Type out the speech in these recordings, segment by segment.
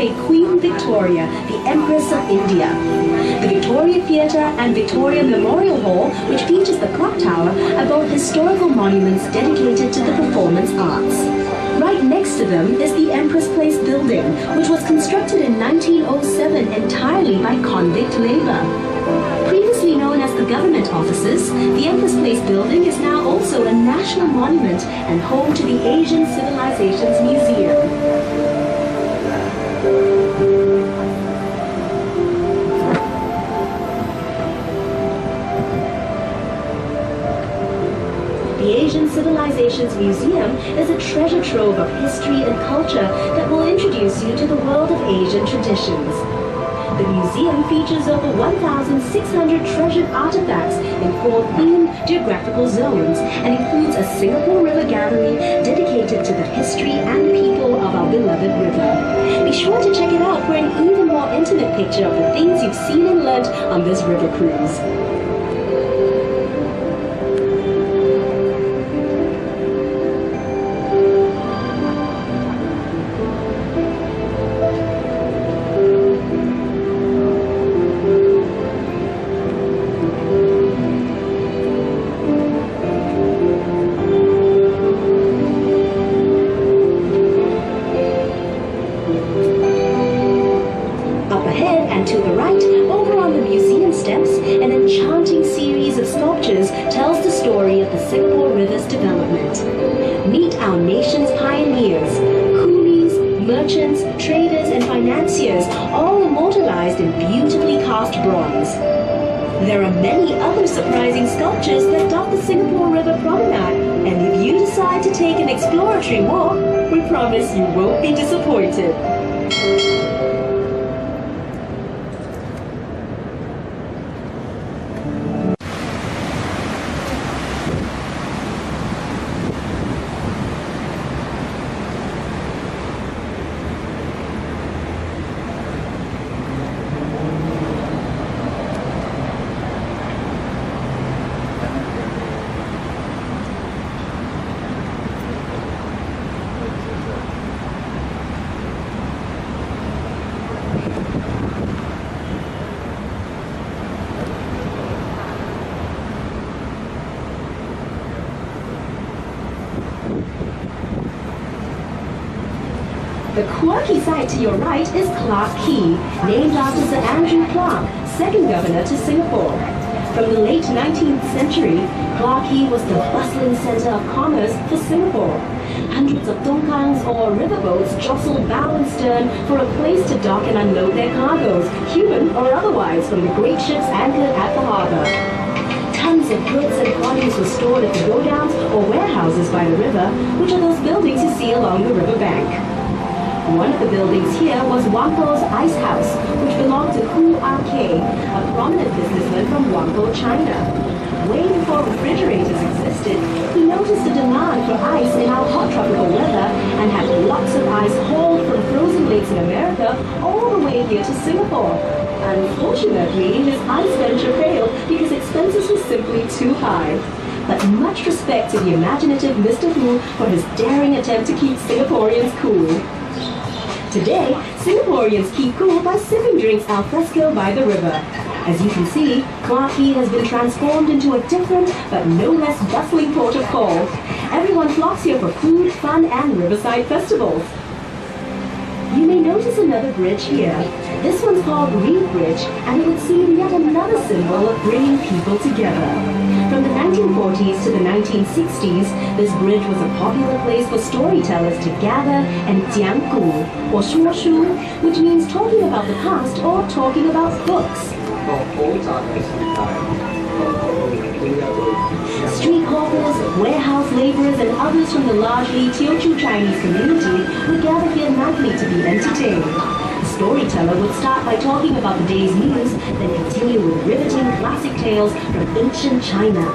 commemorate Queen Victoria, the Empress of India. The Victoria Theatre and Victoria Memorial Hall, which features the clock tower, are both historical monuments dedicated to the performance arts. Right next to them is the Empress Place building, which was constructed in 1907 entirely by convict labor. Previously known as the government offices, the Empress Place building is now also a national monument and home to the Asian Civilizations Museum. The Asian Civilizations Museum is a treasure trove of history and culture that will introduce you to the world of Asian traditions. The museum features over 1,600 treasured artifacts in 4 themed geographical zones and includes a Singapore River gallery dedicated to the history and people of our beloved river. Be sure to check it out for an even more intimate picture of the things you've seen and learnt on this river cruise. To the right, over on the museum steps, an enchanting series of sculptures tells the story of the Singapore River's development. Meet our nation's pioneers, coolies, merchants, traders, and financiers, all immortalized in beautifully cast bronze. There are many other surprising sculptures that dot the Singapore River promenade, and if you decide to take an exploratory walk, we promise you won't be disappointed. The quirky site to your right is Clarke Quay, named after Sir Andrew Clarke, second governor to Singapore. From the late 19th century, Clarke Quay was the bustling center of commerce for Singapore. Hundreds of tongkangs or riverboats jostled bow and stern for a place to dock and unload their cargoes, human or otherwise, from the great ships anchored at the harbor. Tons of goods and bodies were stored at the godowns or warehouses by the river, which are those buildings you see along the river bank. One of the buildings here was Whampoa's Ice House, which belonged to Hu Ah-kay, a prominent businessman from Whampoa, China. Way before refrigerators existed, he noticed a demand for ice in our hot tropical weather and had blocks of ice hauled from frozen lakes in America all the way here to Singapore. Unfortunately, his ice venture failed because expenses were simply too high. But much respect to the imaginative Mr. Hu for his daring attempt to keep Singaporeans cool. Today, Singaporeans keep cool by sipping drinks al fresco by the river. As you can see, Clarke Quay has been transformed into a different but no less bustling port of call. Everyone flocks here for food, fun, and riverside festivals. You may notice another bridge here. This one's called Reed Bridge, and it would seem yet another symbol of bringing people together. From the 1940s to the 1960s, this bridge was a popular place for storytellers to gather and jianggu, or shuoshu, which means talking about the past or talking about books. Street hawkers, warehouse laborers, and others from the largely Teochew Chinese community would gather here nightly to be entertained. The storyteller would start by talking about the day's news, then continue with riveting classic tales from ancient China.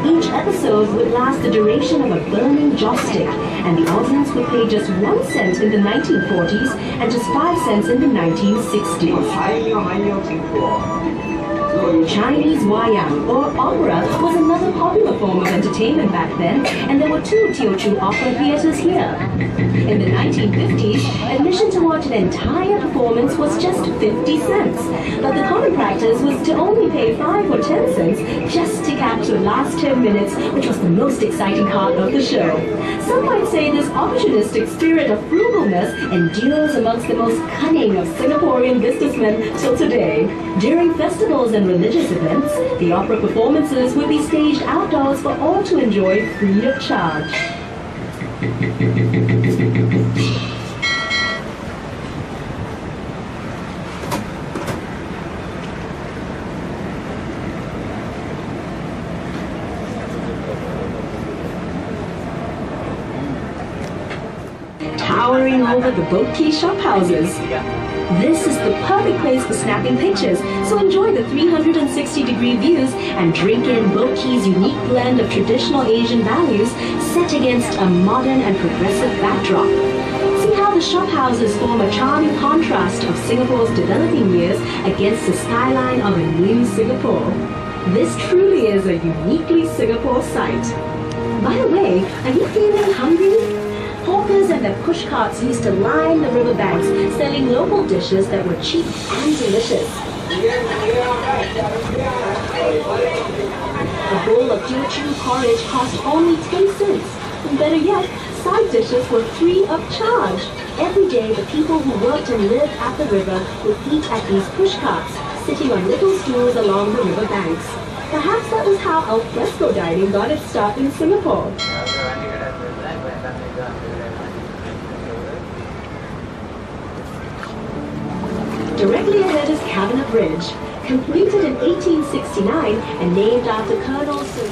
Each episode would last the duration of a burning joss stick, and the audience would pay just 1 cent in the 1940s and just 5 cents in the 1960s. Chinese wayang, or opera, was another popular form of entertainment back then, and there were 2 Teochew opera theaters here. In the 1950s, admission to watch an entire performance was just 50 cents, but the common practice was to only pay 5 or 10 cents just to catch the last 10 minutes, which was the most exciting part of the show. Some might say this opportunistic spirit of frugalness endures amongst the most cunning of Singaporean businessmen till today. During festivals and religious events, the opera performances would be staged outdoors for all to enjoy free of charge. Towering over the Boat Quay shop houses. This is the perfect place for snapping pictures, so enjoy the 360-degree views and drink in Boat Quay's unique blend of traditional Asian values set against a modern and progressive backdrop. See how the shop houses form a charming contrast of Singapore's developing years against the skyline of a new Singapore. This truly is a uniquely Singapore sight. By the way, are you feeling hungry? Hawkers and their pushcarts used to line the riverbanks, selling local dishes that were cheap and delicious. A bowl of Teochew porridge cost only 10 cents. And better yet, side dishes were free of charge. Every day, the people who worked and lived at the river would eat at these pushcarts, sitting on little stools along the riverbanks. Perhaps that was how al fresco dining got its start in Singapore. Directly ahead is Cabinet Bridge, completed in 1869 and named after Colonel Sir.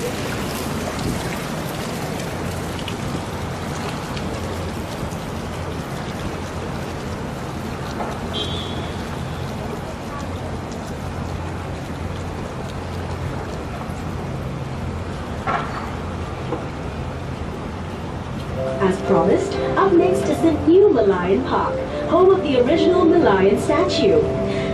As promised, up next is the new Merlion Park, home of the original Merlion statue.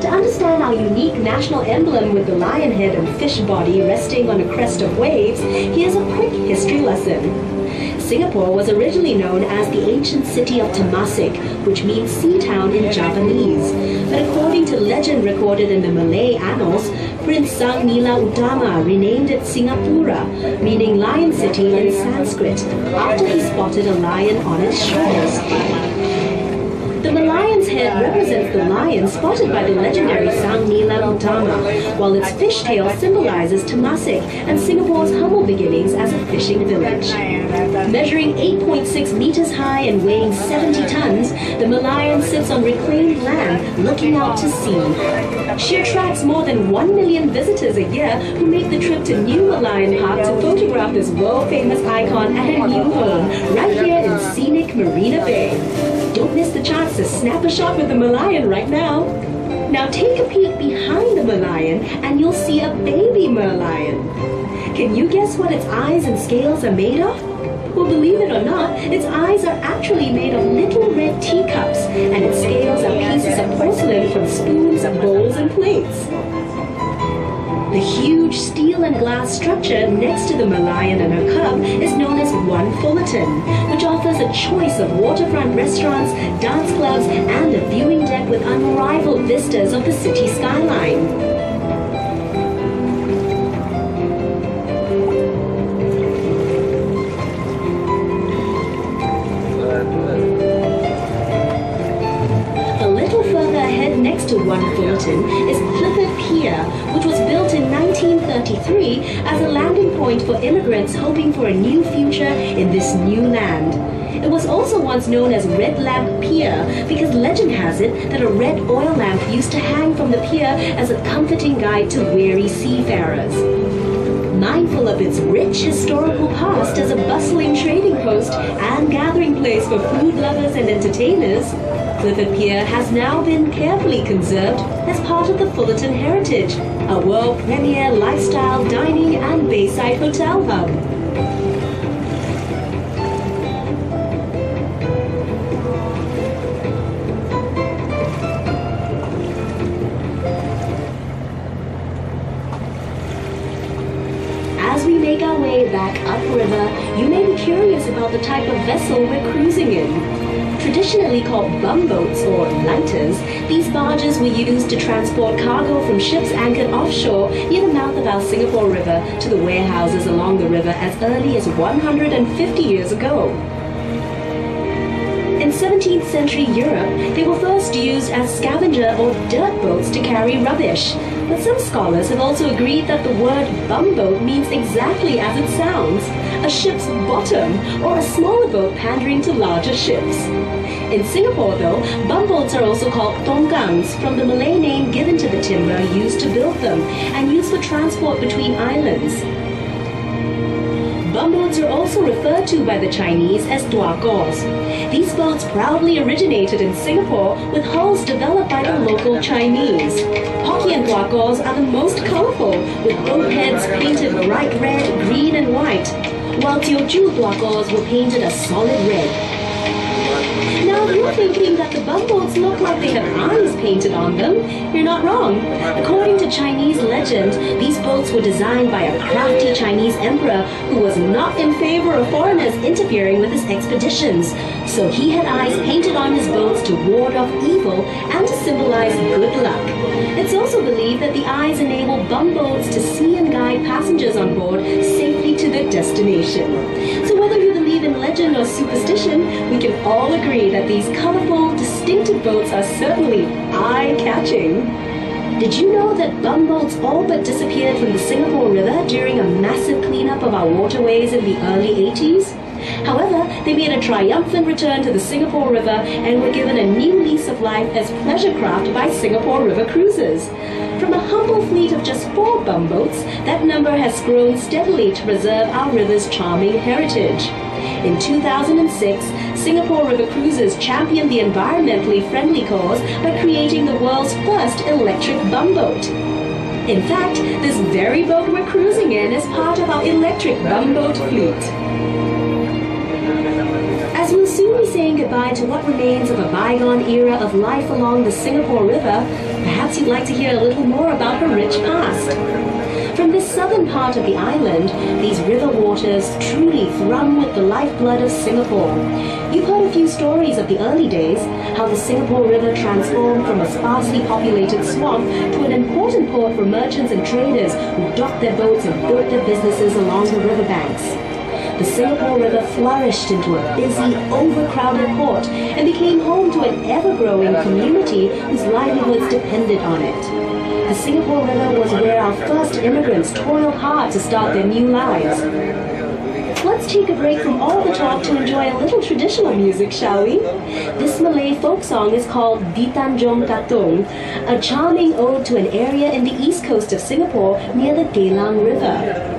To understand our unique national emblem with the lion head and fish body resting on a crest of waves, here's a quick history lesson. Singapore was originally known as the ancient city of Temasek, which means sea town in Javanese. But according to legend recorded in the Malay annals, Prince Sang Nila Utama renamed it Singapura, meaning Lion City in Sanskrit, after he spotted a lion on its shores. The Merlion's head represents the lion spotted by the legendary Sang Nila Utama, while its fishtail symbolizes Temasek and Singapore's humble beginnings as a fishing village. Measuring 8.6 meters high and weighing 70 tons, the Merlion sits on reclaimed land looking out to sea. She attracts more than 1 million visitors a year who make the trip to New Merlion Park to photograph this world-famous icon at her new home, right here in scenic Marina Bay. Don't miss the chance to snap a shot with the Merlion right now. Now take a peek behind the Merlion and you'll see a baby Merlion. Can you guess what its eyes and scales are made of? Well, believe it or not, its eyes are actually made of little red teacups, and its scales are pieces of porcelain from spoons, bowls, and plates. The huge steel and glass structure next to the Merlion and her cub is known as One Fullerton, which offers a choice of waterfront restaurants, dance clubs, and a viewing deck with unrivaled vistas of the city skyline. Next to One Fullerton is Clifford Pier, which was built in 1933 as a landing point for immigrants hoping for a new future in this new land. It was also once known as Red Lamp Pier because legend has it that a red oil lamp used to hang from the pier as a comforting guide to weary seafarers. Mindful of its rich historical past as a bustling trading post and gathering place for food lovers and entertainers, Clifford Pier has now been carefully conserved as part of the Fullerton Heritage, a world premier lifestyle dining and bayside hotel hub. As we make our way back upriver, you may be curious about the type of vessel we're cruising in. Traditionally called bumboats or lighters, these barges were used to transport cargo from ships anchored offshore near the mouth of our Singapore River to the warehouses along the river as early as 150 years ago. In 17th century Europe, they were first used as scavenger or dirt boats to carry rubbish. But some scholars have also agreed that the word bumboat means exactly as it sounds, a ship's bottom or a smaller boat pandering to larger ships. In Singapore, though, bumboats are also called tongkangs from the Malay name given to the timber used to build them and used for transport between islands. Bumboats are also referred to by the Chinese as tuakos. These boats proudly originated in Singapore with hulls developed by the local Chinese. Hokkien tuakos are the most colorful, with boat heads painted bright red, green and white, while Teochew tuakos were painted a solid red. Now, if you're thinking that the bumboats look like they have eyes painted on them, you're not wrong. According to Chinese legend, these boats were designed by a crafty Chinese emperor who was not in favor of foreigners interfering with his expeditions. So he had eyes painted on his boats to ward off evil and to symbolize good luck. It's also believed that the eyes enable bumboats to see and guide passengers on board safely to their destination. So whether you believe in legend or superstition, we can all agree that these colorful, distinctive boats are certainly eye-catching. Did you know that bumboats all but disappeared from the Singapore River during a massive cleanup of our waterways in the early 80s? However, they made a triumphant return to the Singapore River and were given a new lease of life as pleasure craft by Singapore River Cruises. From a humble fleet of just 4 bumboats, that number has grown steadily to preserve our river's charming heritage. In 2006, Singapore River Cruises championed the environmentally friendly cause by creating the world's first electric bumboat. In fact, this very boat we're cruising in is part of our electric bumboat fleet. As we'll soon be saying goodbye to what remains of a bygone era of life along the Singapore River, perhaps you'd like to hear a little more about her rich past. From this southern part of the island, these river waters truly thrum with the lifeblood of Singapore. You've heard a few stories of the early days, how the Singapore River transformed from a sparsely populated swamp to an important port for merchants and traders who docked their boats and built their businesses along the riverbanks. The Singapore River flourished into a busy, overcrowded port and became home to an ever-growing community whose livelihoods depended on it. The Singapore River was where our first immigrants toiled hard to start their new lives. Let's take a break from all the talk to enjoy a little traditional music, shall we? This Malay folk song is called Di Tanjong Katong, a charming ode to an area in the east coast of Singapore near the Geylang River.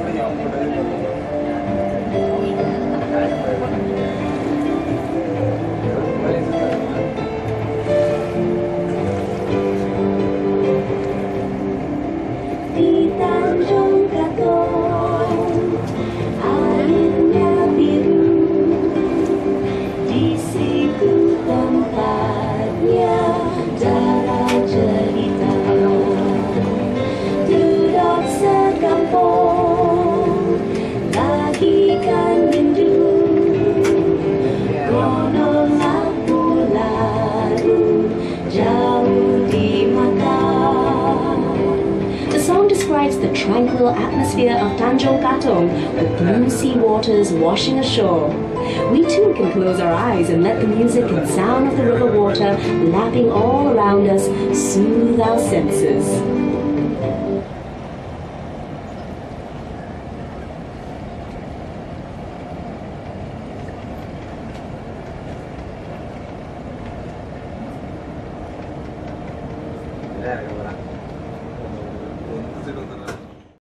The tranquil atmosphere of Tanjong Katong with blue sea waters washing ashore. We too can close our eyes and let the music and sound of the river water lapping all around us soothe our senses. Yeah.